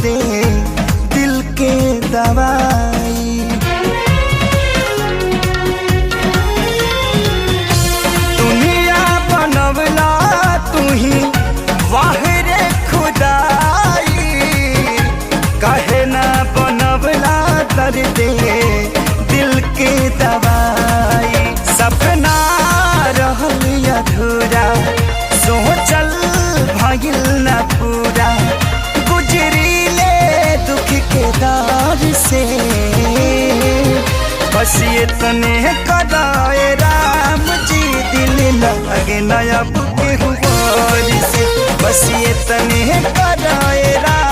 दे दिल के दवाई। दुनिया बनवला तू ही वाहिरे खुदाई, कहे ना बनवला दर्द दिल के दवाई। सपना रहल अधूरा सोचल भइल न पूरा, गुजरीले दुख के दौर से बस ये तने कदाए राम जी दिल लगे नया बुके हुआ से। बस ये तने कदाए राम